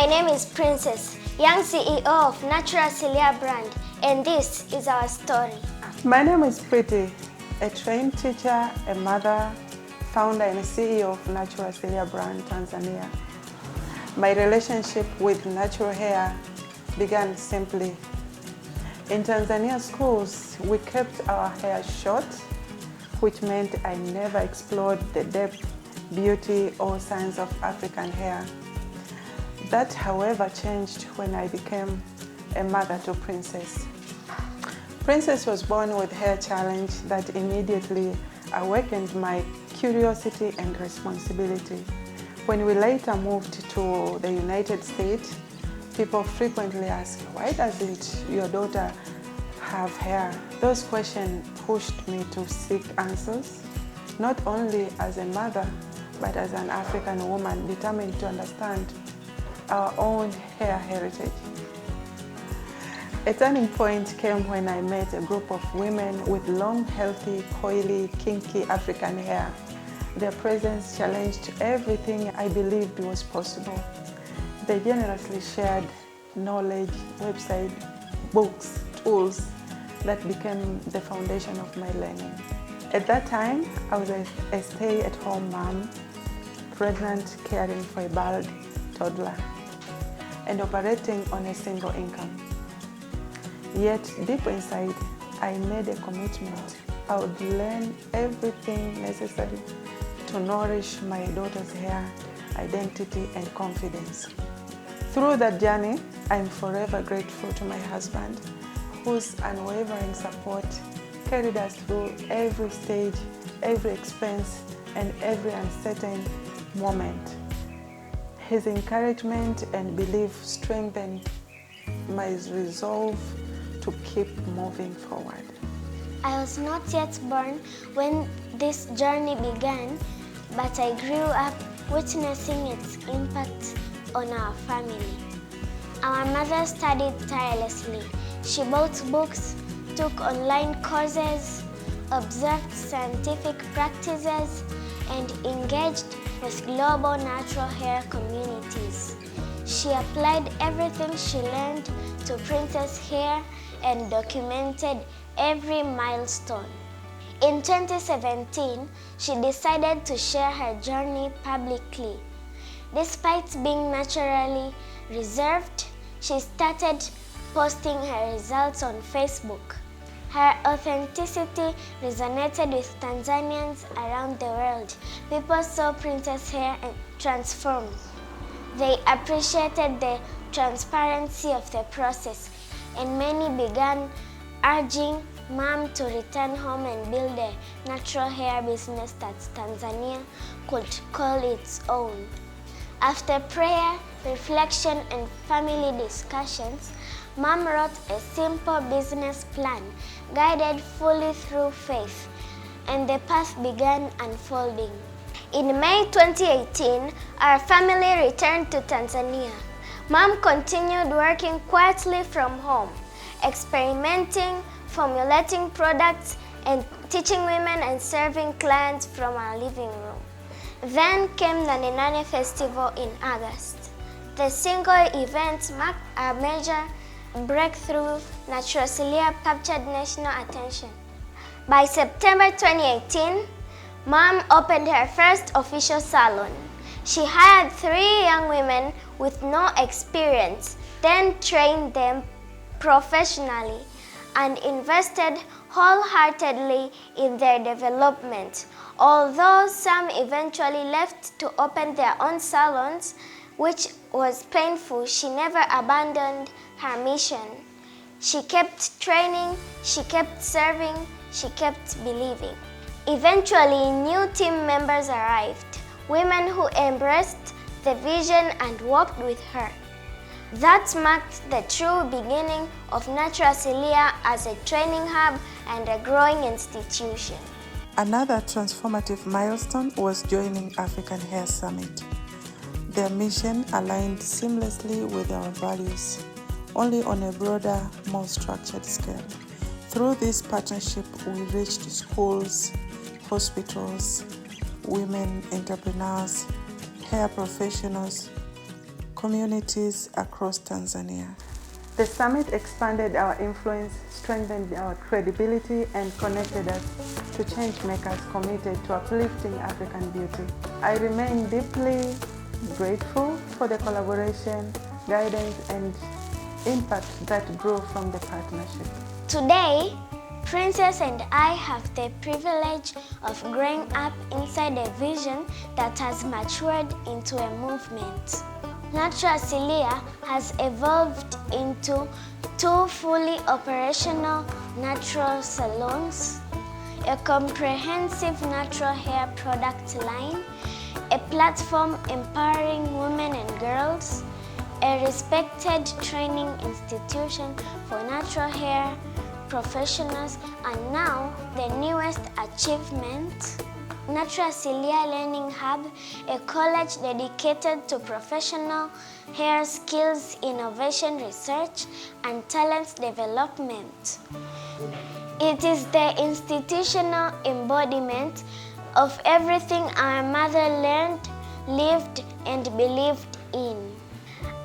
My name is Princess, young CEO of NATURAL ASILIA brand, and this is our story. My name is Pretty, a trained teacher, a mother, founder and CEO of NATURAL ASILIA brand, Tanzania. My relationship with natural hair began simply. In Tanzania schools, we kept our hair short, which meant I never explored the depth, beauty, or science of African hair. That, however, changed when I became a mother to Princess. Princess was born with a hair challenge that immediately awakened my curiosity and responsibility. When we later moved to the United States, people frequently ask, why doesn't your daughter have hair? Those questions pushed me to seek answers, not only as a mother, but as an African woman determined to understand our own hair heritage. A turning point came when I met a group of women with long, healthy, coily, kinky African hair. Their presence challenged everything I believed was possible. They generously shared knowledge, websites, books, tools that became the foundation of my learning. At that time, I was a stay-at-home mom, pregnant, caring for a bald toddler, and operating on a single income. Yet, deep inside, I made a commitment. I would learn everything necessary to nourish my daughter's hair, identity, and confidence. Through that journey, I'm forever grateful to my husband, whose unwavering support carried us through every stage, every expense, and every uncertain moment. His encouragement and belief strengthened my resolve to keep moving forward. I was not yet born when this journey began, but I grew up witnessing its impact on our family. Our mother studied tirelessly. She bought books, took online courses, observed scientific practices, and engaged with global natural hair communities. She applied everything she learned to Princess hair and documented every milestone. In 2017, she decided to share her journey publicly. Despite being naturally reserved, she started posting her results on Facebook. Her authenticity resonated with Tanzanians around the world. People saw Princess hair and transformed. They appreciated the transparency of the process, and many began urging Mom to return home and build a natural hair business that Tanzania could call its own. After prayer, reflection, and family discussions, Mom wrote a simple business plan, guided fully through faith, and the path began unfolding. In May 2018, our family returned to Tanzania. Mom continued working quietly from home, experimenting, formulating products, and teaching women and serving clients from our living room. Then came the Nane Festival in August. The single event marked a major breakthrough. NATURAL ASILIA captured national attention. By September 2018, Mom opened her first official salon. She hired 3 young women with no experience, then trained them professionally and invested wholeheartedly in their development. Although some eventually left to open their own salons, which was painful, she never abandoned her mission. She kept training, she kept serving, she kept believing. Eventually, new team members arrived, women who embraced the vision and worked with her. That marked the true beginning of NATURAL ASILIA as a training hub and a growing institution. Another transformative milestone was joining African Hair Summit. Their mission aligned seamlessly with our values, only on a broader, more structured scale. Through this partnership, we reached schools, hospitals, women entrepreneurs, hair professionals, communities across Tanzania. The summit expanded our influence, strengthened our credibility, and connected us to change makers committed to uplifting African beauty. I remain deeply grateful for the collaboration, guidance, and impact that grew from the partnership. Today, Princess and I have the privilege of growing up inside a vision that has matured into a movement. Natural Asilia has evolved into 2 fully operational natural salons, a comprehensive natural hair product line, a platform empowering women and girls, a respected training institution for natural hair professionals, and now the newest achievement, NATURAL ASILIA LEARNING HUB, a college dedicated to professional hair skills, innovation research, and talent development. It is the institutional embodiment of everything our mother learned, lived, and believed in.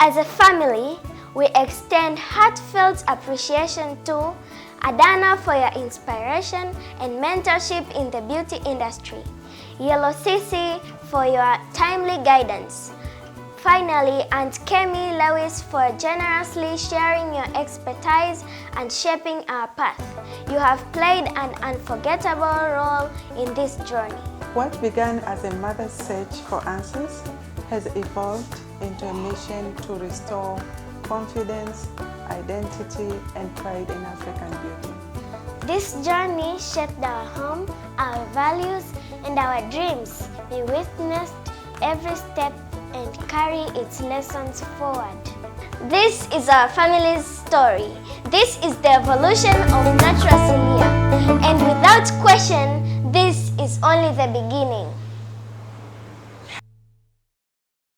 As a family, we extend heartfelt appreciation to Adana for your inspiration and mentorship in the beauty industry, Yellow Sisi for your timely guidance. Finally, Aunt Kemi Lewis for generously sharing your expertise and shaping our path. You have played an unforgettable role in this journey. What began as a mother's search for answers has evolved into a mission to restore confidence, identity, and pride in African beauty. This journey shaped our home, our values, and our dreams. We witnessed every step and carry its lessons forward. This is our family's story. This is the evolution of NATURAL ASILIA. And without question, this is only the beginning.